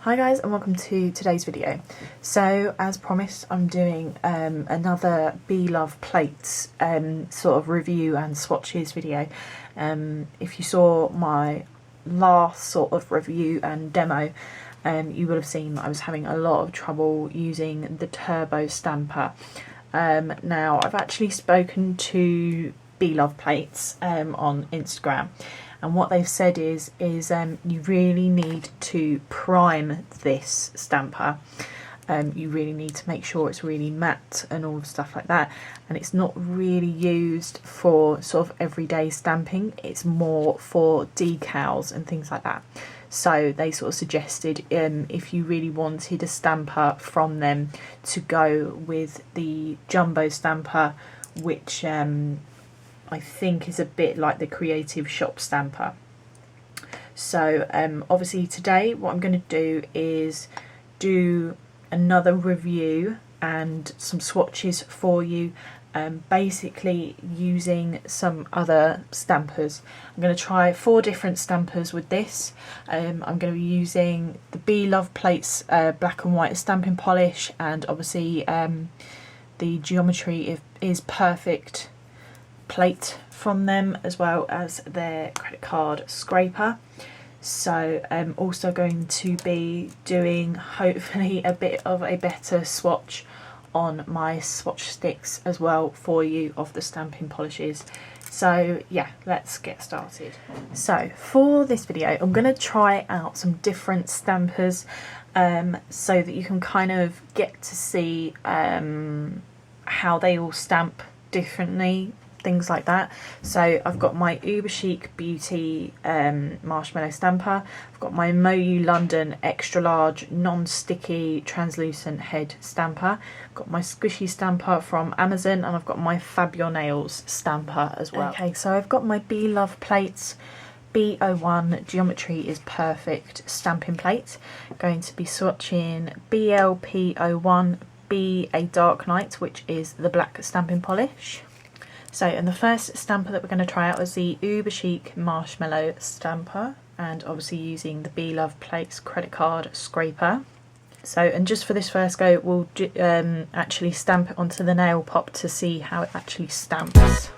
Hi guys, and welcome to today's video. So as promised, I'm doing another Be Love Plates sort of review and swatches video. If you saw my last sort of review and demo, you would have seen that I was having a lot of trouble using the turbo stamper. Now I've actually spoken to Be Love Plates on Instagram, and what they've said is you really need to prime this stamper. You really need to make sure it's really matte and all stuff like that, and it's not really used for sort of everyday stamping. It's more for decals and things like that. So they sort of suggested if you really wanted a stamper from them, to go with the jumbo stamper, which I think is a bit like the Creative Shop stamper. So obviously today what I'm going to do is do another review and some swatches for you, basically using some other stampers. I'm going to try 4 different stampers with this. I'm going to be using the Be Love Plates black and white stamping polish, and obviously the Geometry is Perfect plate from them, as well as their credit card scraper. So I'm also going to be doing hopefully a bit of a better swatch on my swatch sticks as well for you of the stamping polishes. So yeah, let's get started. So for this video I'm going to try out some different stampers so that you can kind of get to see how they all stamp differently, things like that. So I've got my Uber Chic Beauty marshmallow stamper, I've got my Moyou London extra large non-sticky translucent head stamper, I've got my squishy stamper from Amazon, and I've got my Fab Your Nails stamper as well. Okay, so I've got my Be Love Plates B01 Geometry is Perfect stamping plate. I'm going to be swatching BLP01 B A Dark Night, which is the black stamping polish. So, and the first stamper that we're going to try out is the Uber Chic Marshmallow stamper, and obviously using the Be Love Plates credit card scraper. So, and just for this first go, we'll actually stamp it onto the nail pop to see how it actually stamps.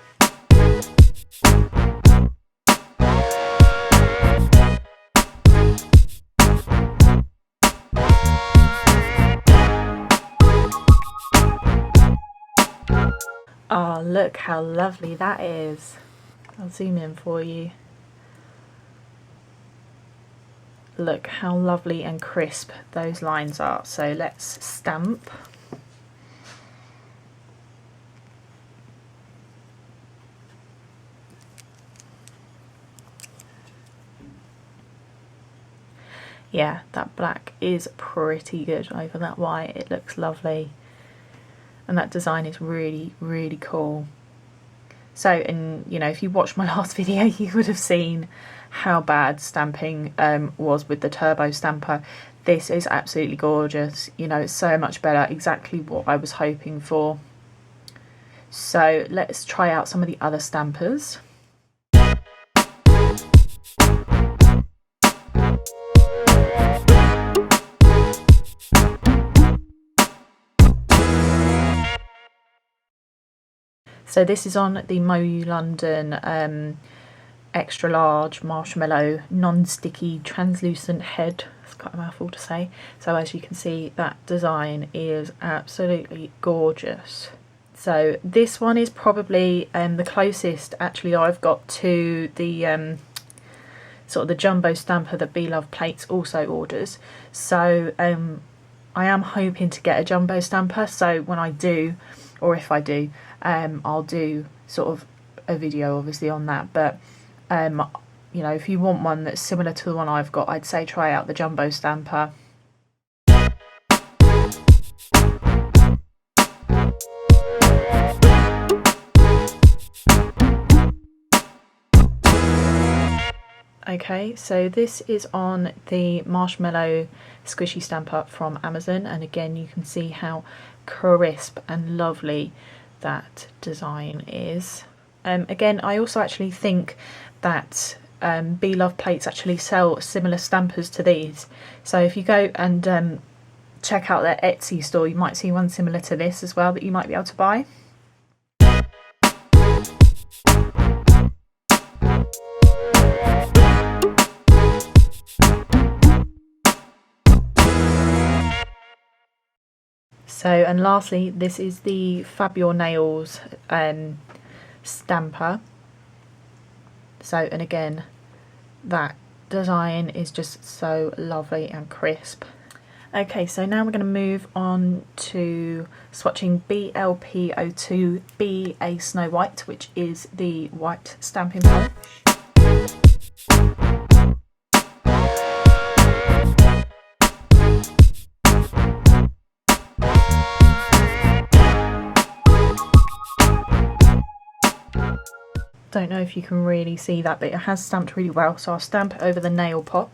Oh, look how lovely that is. I'll zoom in for you. Look how lovely and crisp those lines are. So let's stamp. Yeah, that black is pretty good over that white. It looks lovely. And that design is really, really cool. So, and you know, if you watched my last video, you would have seen how bad stamping was with the turbo stamper. This is absolutely gorgeous. You know, it's so much better, exactly what I was hoping for. So let's try out some of the other stampers. So this is on the Moyou London extra large marshmallow non-sticky translucent head. It's quite a mouthful to say. So as you can see, that design is absolutely gorgeous. So this one is probably the closest actually I've got to the sort of the jumbo stamper that Be Love Plates also orders. So I am hoping to get a jumbo stamper, so when I do, or if I do, I'll do sort of a video obviously on that. But you know, if you want one that's similar to the one I've got, I'd say try out the jumbo stamper. Okay, so this is on the marshmallow squishy stamper from Amazon, and again you can see how crisp and lovely that design is. Again, I also actually think that Be Love Plates actually sell similar stampers to these. So if you go and check out their Etsy store, you might see one similar to this as well that you might be able to buy. So, and lastly, this is the Fab Your Nails stamper. So, and again, that design is just so lovely and crisp. Okay, so now we're going to move on to swatching BLP02 A Snow White, which is the white stamping polish. Don't know if you can really see that, but it has stamped really well, so I'll stamp it over the nail pop.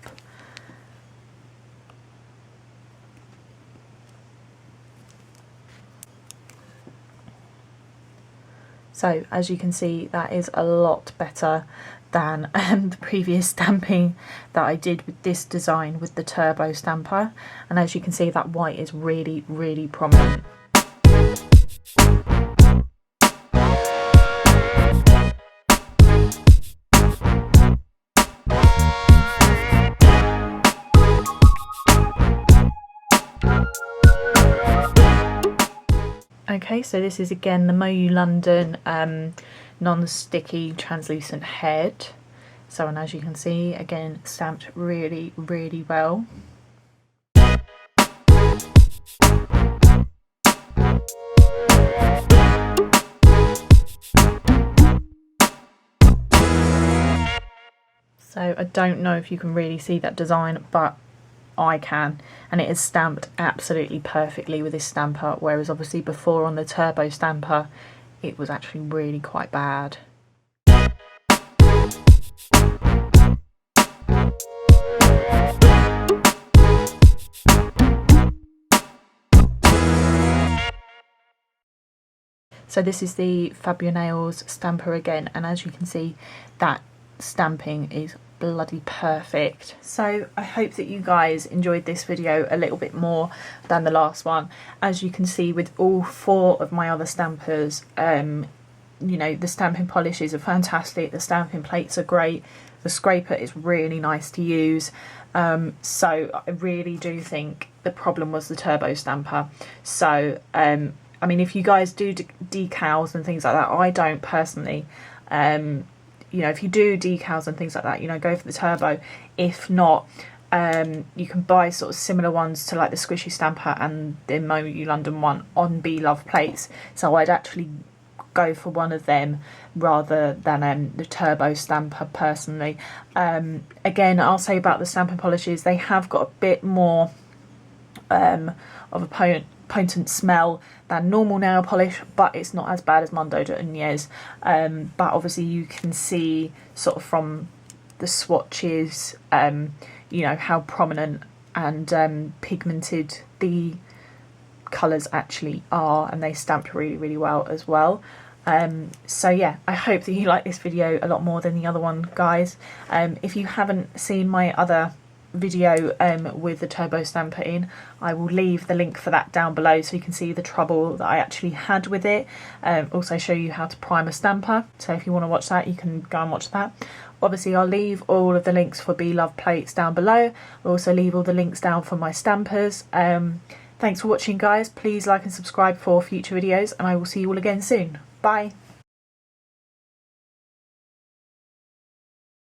So as you can see, that is a lot better than the previous stamping that I did with this design with the turbo stamper, and as you can see, that white is really, really prominent. Okay, so this is again the Moyou London non-sticky translucent head. So, and as you can see, again stamped really, really well. So I don't know if you can really see that design, but I can, and it is stamped absolutely perfectly with this stamper, whereas obviously before on the turbo stamper it was actually really quite bad. So this is the Fab Your Nails stamper again, and as you can see, that stamping is bloody perfect. So I hope that you guys enjoyed this video a little bit more than the last one. As you can see with all 4 of my other stampers, you know, the stamping polishes are fantastic, the stamping plates are great, the scraper is really nice to use. So I really do think the problem was the turbo stamper. So I mean, if you guys do decals and things like that, I don't personally. You know, if you do decals and things like that, you know, go for the turbo. If not, you can buy sort of similar ones to like the squishy stamper and the Moyou London one on Be Love plates. So I'd actually go for one of them rather than the turbo stamper personally. Again, I'll say about the stamping polishes, they have got a bit more of a potent smell than normal nail polish, but it's not as bad as Mondo de Unez. But obviously you can see sort of from the swatches, you know, how prominent and pigmented the colours actually are, and they stamped really, really well as well. So yeah, I hope that you like this video a lot more than the other one, guys. If you haven't seen my other video with the turbo stamper in, I will leave the link for that down below so you can see the trouble that I actually had with it. Also show you how to prime a stamper, so if you want to watch that, you can go and watch that. Obviously I'll leave all of the links for Be Love plates down below. I'll also leave all the links down for my stampers. Thanks for watching, guys. Please like and subscribe for future videos, and I will see you all again soon. Bye.